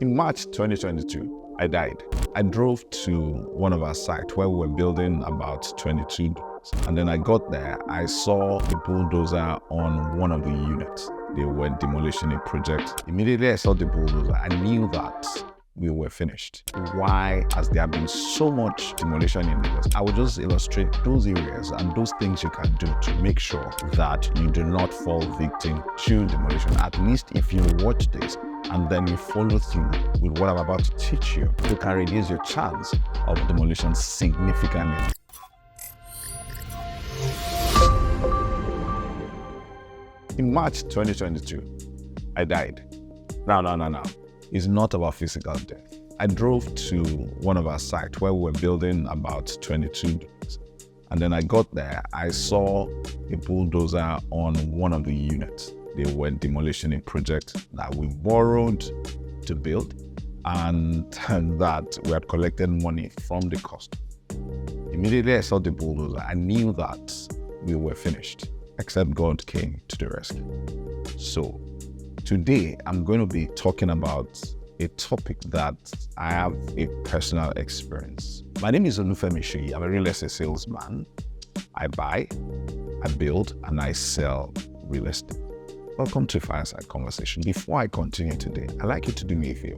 In March 2022, I died. I drove to one of our sites where we were building about 22 doors. And then I got there, I saw a bulldozer on one of the units. They were demolishing a project. Immediately I saw the bulldozer, I knew that we were finished. Why has there been so much demolition in Lagos? I will just illustrate those areas and those things you can do to make sure that you do not fall victim to demolition. At least if you watch this and then you follow through with what I'm about to teach you, you can reduce your chance of demolition significantly. In March 2022, I died. No. It's not about physical death. I drove to one of our sites where we were building about 22 doors. And then I got there, I saw a bulldozer on one of the units. They were demolishing a project that we borrowed to build and that we had collected money from the cost. Immediately I saw the bulldozer, I knew that we were finished, except God came to the rescue. So today I'm going to be talking about a topic that I have a personal experience. My name is Olufemi Shoyi. I'm a real estate salesman. I buy, I build, and I sell real estate. Welcome to Fireside Conversation. Before I continue today, I'd like you to do me a favor.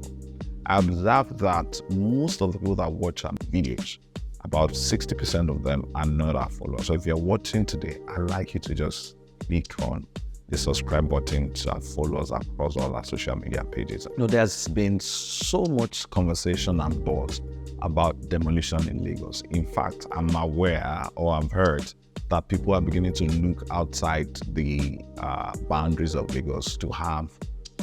I observed that most of the people that watch our videos, about 60% of them are not our followers. So if you're watching today, I'd like you to just click on the subscribe button to our followers across all our social media pages. There's been so much conversation and buzz about demolition in Lagos. In fact, I'm aware or I've heard that people are beginning to look outside the boundaries of Lagos to have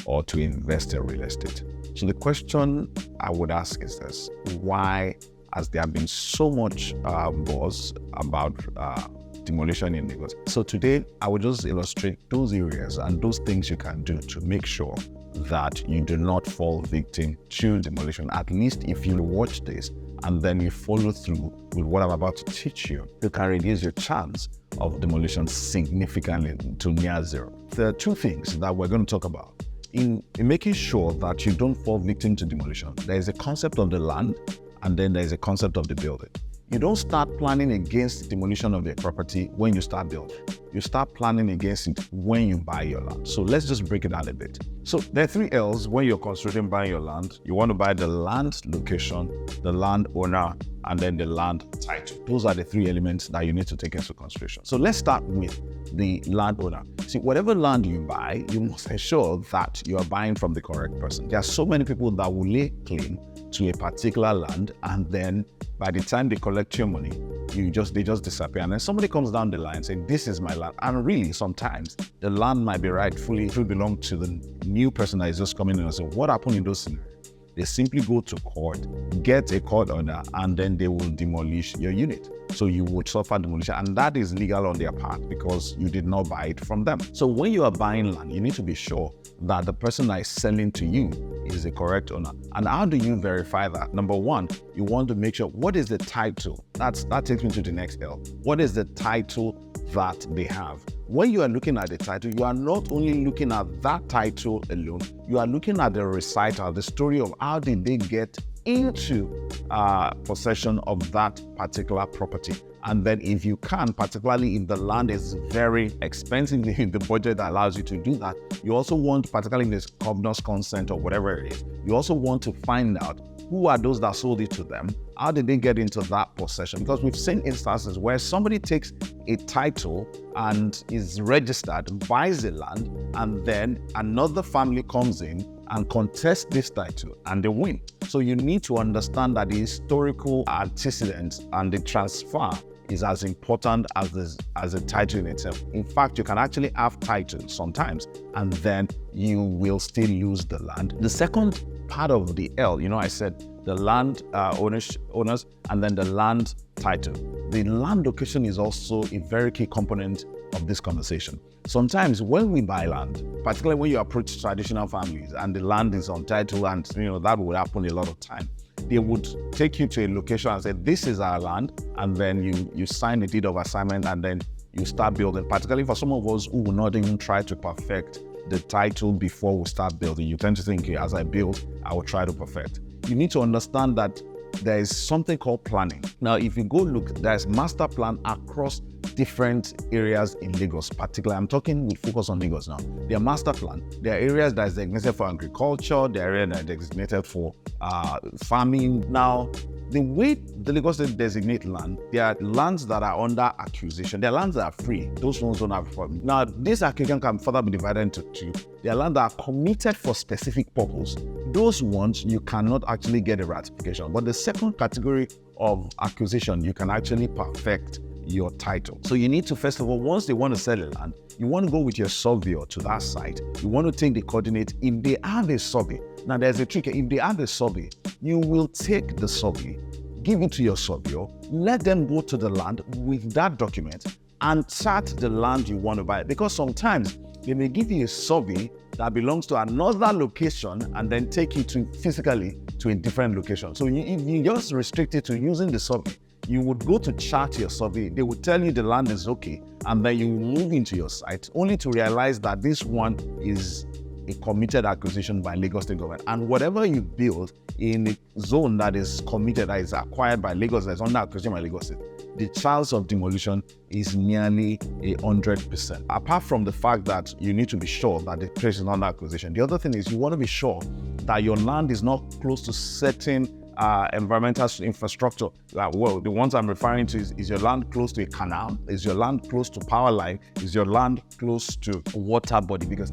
or to invest in real estate. So the question I would ask is this: why has there been so much buzz about demolition in Lagos? So today I will just illustrate those areas and those things you can do to make sure that you do not fall victim to demolition. At least if you watch this and then you follow through with what I'm about to teach you, you can reduce your chance of demolition significantly to near zero. There are two things that we're going to talk about. In making sure that you don't fall victim to demolition, there is a concept of the land and then there is a concept of the building. You don't start planning against demolition of your property when you start building. You start planning against it when you buy your land. So let's just break it down a bit. So there are 3 L's when you're considering buying your land. You want to buy the land location, the land owner, and then the land title. Those are the 3 elements that you need to take into consideration. So let's start with the landowner. See, whatever land you buy, you must ensure that you are buying from the correct person. There are so many people that will lay claim to a particular land, and then by the time they collect your money, they just disappear. And then somebody comes down the line saying, this is my land. And really, sometimes the land might be rightfully belong to the new person that is just coming in and saying, what happened in those scenarios? They simply go to court, get a court order, and then they will demolish your unit. So you would suffer demolition, and that is legal on their part because you did not buy it from them. So when you are buying land, you need to be sure that the person that is selling to you is the correct owner. And how do you verify that? Number one, you want to make sure, what is the title? That takes me to the next L. What is the title that they have? When you are looking at the title, you are not only looking at that title alone, you are looking at the recital, the story of how did they get into possession of that particular property. And then if you can, particularly if the land is very expensive, the budget that allows you to do that, you also want, particularly in this governor's consent or whatever it is, you also want to find out who are those that sold it to them, how did they get into that possession? Because we've seen instances where somebody takes a title and is registered, buys the land, and then another family comes in and contests this title and they win. So you need to understand that the historical antecedents and the transfer is as important as the title in itself. In fact, you can actually have titles sometimes and then you will still lose the land. The second part of the L, I said the land owners and then the land title. The land location is also a very key component of this conversation. Sometimes when we buy land, particularly when you approach traditional families and the land is on title, and that would happen a lot of time, they would take you to a location and say, this is our land, and then you sign a deed of assignment and then you start building, particularly for some of us who will not even try to perfect the title before we start building. You tend to think, okay, as I build, I will try to perfect. You need to understand that there is something called planning. Now, if you go look, there's master plan across different areas in Lagos, particularly. I'm talking with focus on Lagos now. There are master plan. There are areas that is designated for agriculture. There are areas that are designated for farming. Now, the way the Lagos State designate land, there are lands that are under acquisition. There are lands that are free. Those ones don't have a problem. Now, this acquisition can further be divided into two. There are lands that are committed for specific purpose. Those ones, you cannot actually get a ratification. But the second category of acquisition, you can actually perfect your title. So you need to, first of all, once they want to sell a land, you want to go with your surveyor to that site. You want to take the coordinate. If they have a survey, now there's a trick. If they have a survey, you will take the survey, give it to your surveyor, let them go to the land with that document and chart the land you want to buy. Because sometimes they may give you a survey that belongs to another location and then take you to physically to a different location. So if you just restrict it to using the survey, you would go to chart your survey, they would tell you the land is okay, and then you move into your site only to realize that this one is a committed acquisition by Lagos State government. And whatever you build in a zone that is committed, that is acquired by Lagos, that is under acquisition by Lagos State, the chance of demolition is nearly 100%. Apart from the fact that you need to be sure that the place is under acquisition, the other thing is you want to be sure that your land is not close to certain environmental infrastructure. Well, the ones I'm referring to is your land close to a canal? Is your land close to power line? Is your land close to a water body? Because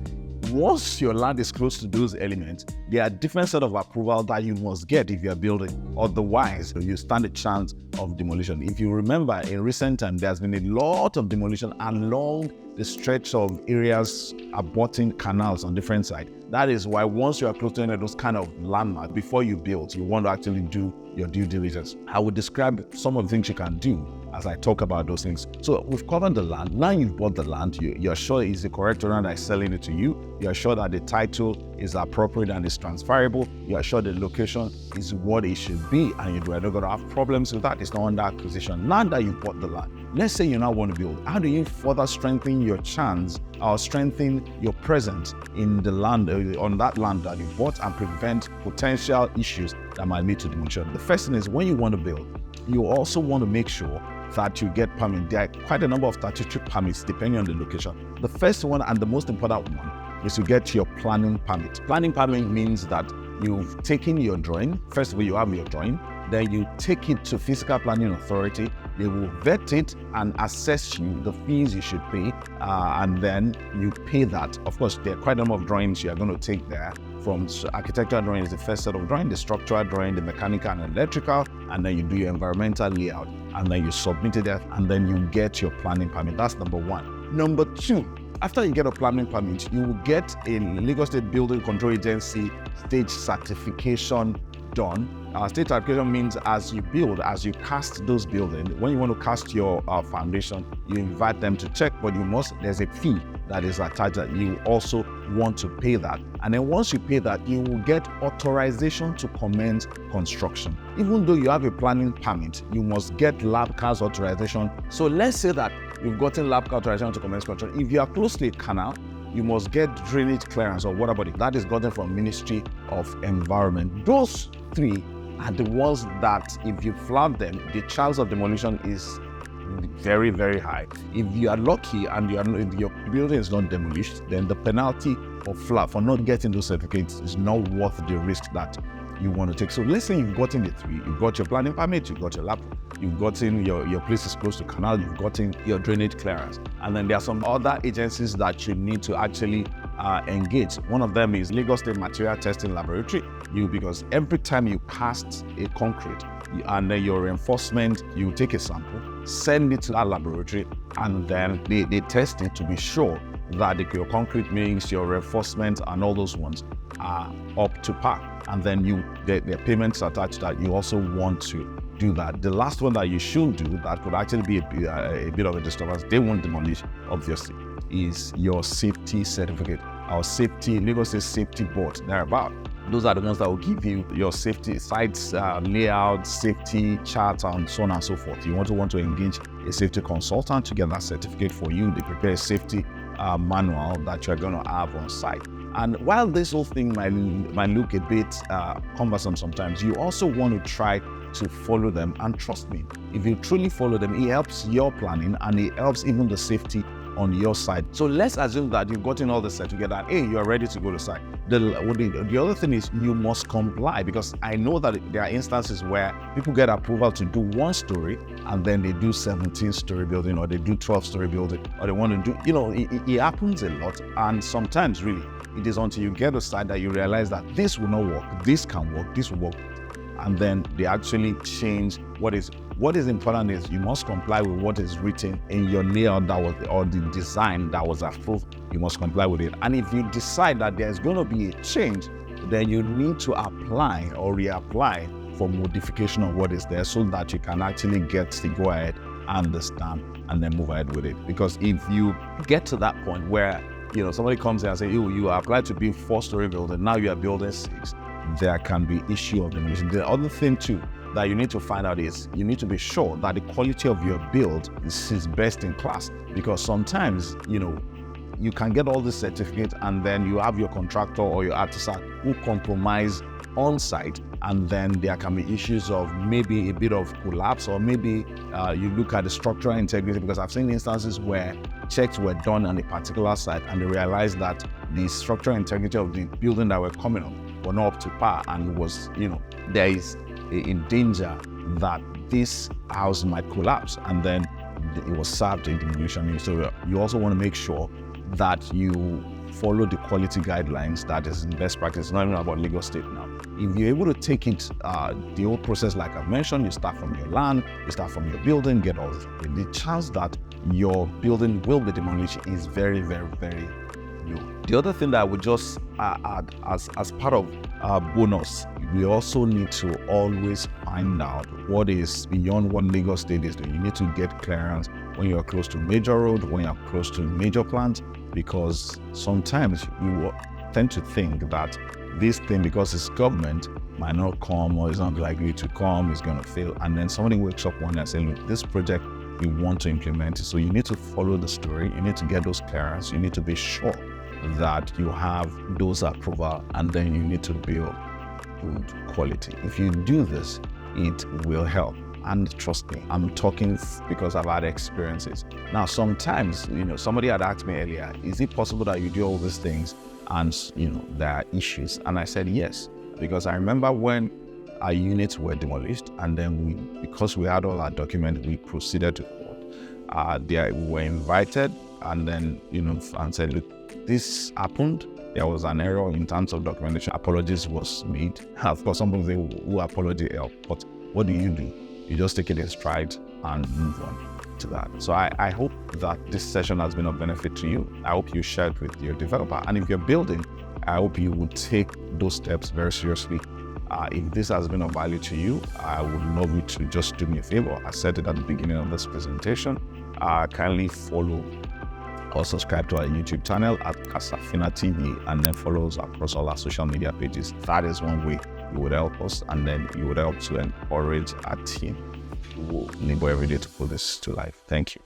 once your land is close to those elements, there are different set of approval that you must get if you're building. Otherwise, you stand a chance of demolition. If you remember, in recent time, there's been a lot of demolition along the stretch of areas abutting canals on different sides. That is why once you are close to any of those kind of landmarks, before you build, you want to actually do your due diligence. I will describe some of the things you can do as I talk about those things. So we've covered the land. Now you've bought the land, you're sure it's the correct owner that is selling it to you. You're sure that the title is appropriate and is transferable. You're sure the location is what it should be, and you're not going to have problems with that. It's not under acquisition. Now that you bought the land, let's say you now want to build. How do you further strengthen your chance or strengthen your presence in the land, on that land that you bought, and prevent potential issues that might lead to demolition? The first thing is, when you want to build, you also want to make sure that you get permit. There are quite a number of statutory permits depending on the location. The first one and the most important one is to get your planning permit. Planning permit means that you've taken your drawing. First of all, you have your drawing. Then you take it to Physical Planning Authority. They will vet it and assess you the fees you should pay, and then you pay that. Of course, there are quite a number of drawings you are going to take there. From architectural drawing is the first set of drawing, the structural drawing, the mechanical and electrical, and then you do your environmental layout, and then you submit it there, and then you get your planning permit. That's number one. Number two, after you get a planning permit, you will get a Lagos State Building Control Agency stage certification done. State certification means as you build, as you cast those buildings, when you want to cast your foundation, you invite them to check, but there's a fee that is attached that you also want to pay that. And then once you pay that, you will get authorization to commence construction. Even though you have a planning permit, you must get LabCAS authorization. So let's say that you've gotten LabCAS authorization to commence construction. If you are close to a canal, you must get drainage clearance or water body. That is gotten from Ministry of Environment. Those three are the ones that, if you flout them, the chance of demolition is very, very high. If you are lucky and your building is not demolished, then the penalty for not getting those certificates is not worth the risk that you want to take. So let's say you've gotten the three. You've got your planning permit, you've got your lab, you've gotten your place is close to canal, you've gotten your drainage clearance. And then there are some other agencies that you need to actually engage. One of them is Lagos State Material Testing Laboratory. Because every time you cast a concrete and then your reinforcement, you take a sample, send it to that laboratory, and then they test it to be sure that your concrete mix, your reinforcement, and all those ones are up to par. And then the payments attached that you also want to do that. The last one that you should do that could actually be a bit of a disturbance, they won't demolish, obviously, is your safety certificate. Our Lagos State Safety Board, thereabout. Those are the ones that will give you your safety sites, layout, safety charts, and so on and so forth. You want to engage a safety consultant to get that certificate for you. They prepare a safety manual that you're going to have on site. And while this whole thing might look a bit cumbersome sometimes, you also want to try to follow them. And trust me, if you truly follow them, it helps your planning and it helps even the safety on your side. So let's assume that you've gotten all this set together and hey, you're ready to go to site. The other thing is you must comply, because I know that there are instances where people get approval to do 1 story and then they do 17-story building, or they do 12-story building, or they want to do, it happens a lot. And sometimes really, it is until you get to site that you realize that this will not work, this can work, this will work. And then they actually change what is important is you must comply with what is written in your layout or the design that was approved. You must comply with it. And if you decide that there's going to be a change, then you need to apply or reapply for modification of what is there, so that you can actually get to go ahead and the stamp and then move ahead with it. Because if you get to that point where somebody comes in and say, you applied to be 4-story building, now you are building 6, there can be issue of demolition. The other thing too that you need to find out is you need to be sure that the quality of your build is best in class, because sometimes you can get all the certificates and then you have your contractor or your artisan who compromise on site, and then there can be issues of maybe a bit of collapse, or maybe you look at the structural integrity, because I've seen instances where checks were done on a particular site and they realized that the structural integrity of the building that were coming up were not up to par, and was, there is in danger that this house might collapse, and then it was served a demolition. So you also want to make sure that you follow the quality guidelines that is in best practice. It's not even about Lagos State now. If you're able to take it, the whole process like I've mentioned, you start from your land, you start from your building, get all this. The chance that your building will be demolished is very, very, very low. The other thing that I would just add as part of bonus, we also need to always find out what is beyond what Lagos State is doing. You need to get clearance when you're close to major road, when you're close to major plants, because sometimes you tend to think that this thing, because it's government, might not come or is not likely to come, is going to fail. And then somebody wakes up one day and says, look, this project, we want to implement it. So you need to follow the story. You need to get those clearance. You need to be sure that you have those approval, and then you need to build good quality. If you do this, it will help. And trust me, I'm talking because I've had experiences. Now, sometimes, somebody had asked me earlier, is it possible that you do all these things and, there are issues? And I said yes, because I remember when our units were demolished, and then because we had all our documents, we proceeded to court. We were invited, and then, and said, look, this happened. There was an error in terms of documentation. Apologies was made. Of course, some people say, who apology help? But what do? You just take it in stride and move on to that. So I hope that this session has been of benefit to you. I hope you share it with your developer. And if you're building, I hope you would take those steps very seriously. If this has been of value to you, I would love you to just do me a favor. I said it at the beginning of this presentation. Kindly follow or subscribe to our YouTube channel at CASAFINA TV, and then follow us across all our social media pages. That is one way you would help us, and then you would help to encourage our team who labor every day to put this to life. Thank you.